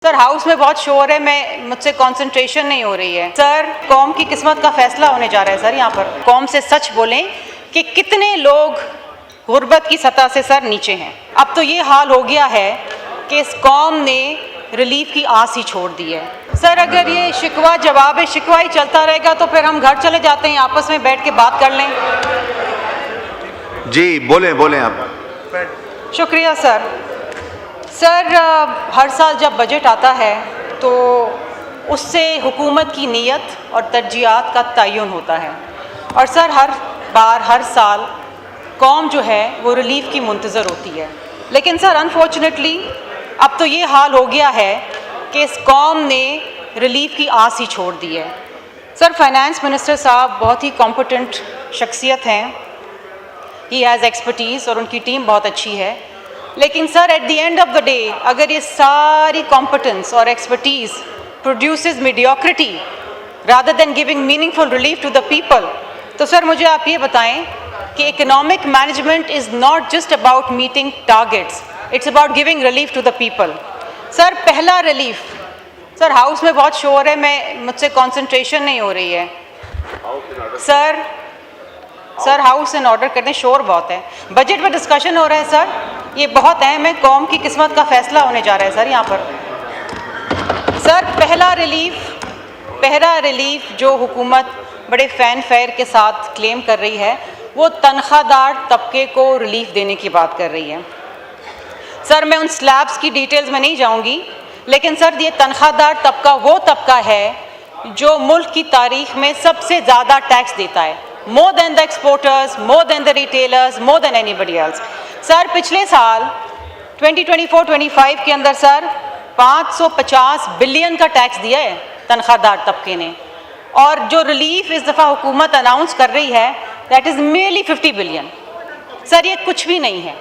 Sir house में बहुत शोर है, मुझसे कंसंट्रेशन नहीं हो रही है। सर कौम की किस्मत का फैसला होने जा रहा है सर। यहाँ पर कौम से सच बोलें कि कितने लोग गुर्बत की सतह से सर नीचे हैं। अब तो ये हाल हो गया है कि इस कौम ने रिलीफ की आस ही छोड़ दी है। सर अगर ये शिकवा जवाब शिकवा ही चलता रहेगा तो फिर हम घर चले जाते हैं, आपस में बैठ के बात कर लें। जी बोलें आप। शुक्रिया सर। सर हर साल जब बजट आता है तो उससे हुकूमत की नीयत और तरजीहात का तयन होता है, और सर हर बार हर साल कौम जो है वो रिलीफ की मुंतज़र होती है। लेकिन सर अनफॉर्चुनेटली अब तो ये हाल हो गया है कि इस कौम ने रिलीफ की आस ही छोड़ दी है। सर फाइनेंस मिनिस्टर साहब बहुत ही कॉम्पिटेंट शख्सियत हैं, ही हैज़ एक्सपर्टीज़ और उनकी टीम बहुत अच्छी है। लेकिन sir at the end of the day अगर ये सारी कॉम्पिटेंस और expertise produces mediocrity rather than giving meaningful relief to the people, तो सर मुझे आप ये बताएं कि economic management is not just about meeting targets, it's about giving relief to the people. Sir पहला रिलीफ, सर हाउस में बहुत शोर है, मुझसे कंसंट्रेशन नहीं हो रही है। सर हाउस इन ऑर्डर कर दें, शोर बहुत है। बजट में डिस्कशन हो रहा है सर, ये बहुत अहम है, कौम की किस्मत का फैसला होने जा रहा है सर यहाँ पर। सर पहला रिलीफ जो हुकूमत बड़े फैन फेयर के साथ क्लेम कर रही है वो तनख्वाहदार तबके को रिलीफ देने की बात कर रही है। सर मैं उन स्लैब्स की डिटेल्स में नहीं जाऊंगी, लेकिन सर ये तनख्वाहदार तबका वो तबका है जो मुल्क की तारीख में सबसे ज़्यादा टैक्स देता है, more than the exporters, more than the retailers, more than anybody else। Sir पिछले साल 2024-25 के अंदर सर 550 बिलियन का टैक्स दिया है तनख्वाहदार तबके ने, और जो रिलीफ इस दफ़ा हुकूमत अनाउंस कर रही है that is merely 50 billion. Sir ये कुछ भी नहीं है।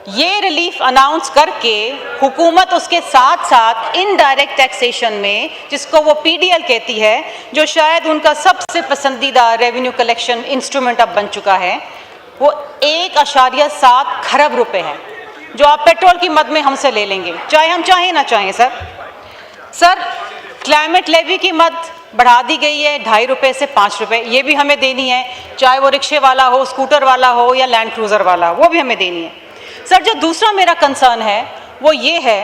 ये रिलीफ अनाउंस करके हुकूमत उसके साथ साथ इनडायरेक्ट टैक्सेशन में, जिसको वो पीडीएल कहती है, जो शायद उनका सबसे पसंदीदा रेवेन्यू कलेक्शन इंस्ट्रूमेंट अब बन चुका है, वो 1.7 खरब रुपए है जो आप पेट्रोल की मद में हमसे ले लेंगे, चाहे हम चाहें ना चाहें। सर क्लाइमेट लेवी की मद बढ़ा दी गई है 2.5 रुपये से 5 रुपये, ये भी हमें देनी है, चाहे वो रिक्शे वाला हो, स्कूटर वाला हो या लैंड क्रूज़र वाला, वो भी हमें देनी है। सर जो दूसरा मेरा कंसर्न है वो ये है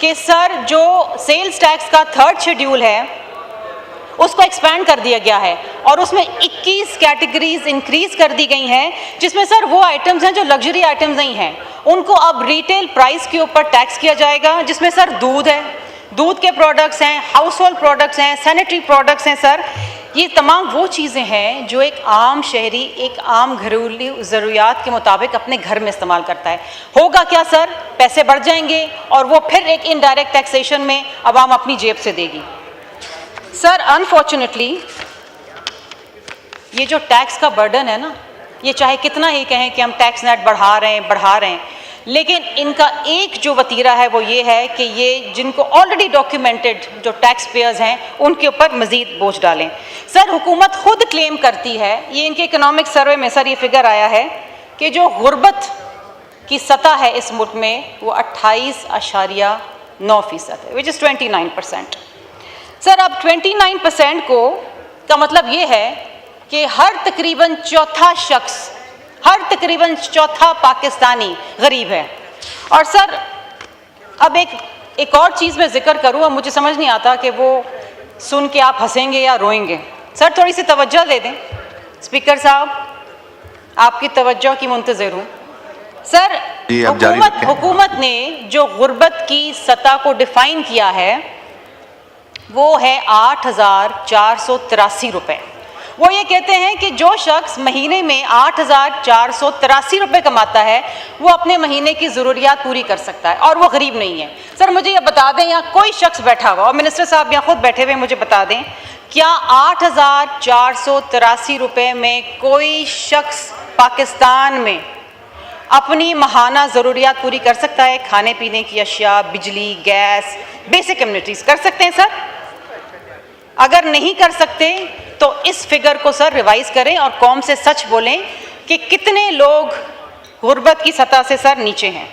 कि सर जो सेल्स टैक्स का 3rd शेड्यूल है उसको एक्सपैंड कर दिया गया है और उसमें 21 कैटेगरीज इंक्रीज कर दी गई हैं, जिसमें सर वो आइटम्स हैं जो लग्जरी आइटम्स नहीं हैं, उनको अब रिटेल प्राइस के ऊपर टैक्स किया जाएगा, जिसमें सर दूध है, दूध के प्रोडक्ट्स हैं, हाउस होल्ड प्रोडक्ट्स हैं, सैनिटरी प्रोडक्ट्स हैं। सर ये तमाम वो चीज़ें हैं जो एक आम शहरी एक आम घरेलू ज़रूरियात के मुताबिक अपने घर में इस्तेमाल करता है। होगा क्या सर, पैसे बढ़ जाएंगे और वो फिर एक इनडायरेक्ट टैक्सेशन में आवाम अपनी जेब से देगी। सर अनफॉर्चुनेटली ये जो टैक्स का बर्डन है ना, ये चाहे कितना ही कहें कि हम टैक्स नेट बढ़ा रहे हैं, लेकिन इनका एक जो वतीरा है वो ये है कि ये जिनको ऑलरेडी डॉक्यूमेंटेड जो टैक्स पेयर्स हैं उनके ऊपर मज़ीद बोझ डालें। सर हुकूमत खुद क्लेम करती है, ये इनके इकोनॉमिक सर्वे में सर ये फिगर आया है कि जो गुर्बत की सतह है इस मुल्क में वो 28.9% है, विच इज़ 29%। सर अब 29% का मतलब ये है कि तकरीबन चौथा पाकिस्तानी गरीब है। और सर अब एक और चीज़ मैं जिक्र करूँ, अब मुझे समझ नहीं आता कि वो सुन के आप हंसेंगे या रोएंगे। सर थोड़ी सी तवज्जो दे दें स्पीकर साहब, आपकी तवज्जो की मुंतज़िर हूँ। सर हुकूमत ने जो गुर्बत की सतह को डिफ़ाइन किया है वो है 8,483 रुपये। वो ये कहते हैं कि जो शख्स महीने में 8,483 रुपये कमाता है वो अपने महीने की ज़रूरियात पूरी कर सकता है और वो गरीब नहीं है। सर मुझे ये बता दें, यहाँ कोई शख्स बैठा हुआ, और मिनिस्टर साहब यहाँ खुद बैठे हुए, मुझे बता दें क्या 8,483 रुपये में कोई शख्स पाकिस्तान में अपनी माहाना ज़रूरियात पूरी कर सकता है? खाने पीने की अशिया, बिजली, गैस, बेसिक एमिनिटीज़ कर सकते हैं सर? अगर नहीं कर सकते तो इस फिगर को सर रिवाइज करें और कौम से सच बोलें कि कितने लोग गुर्बत की सतह से सर नीचे हैं।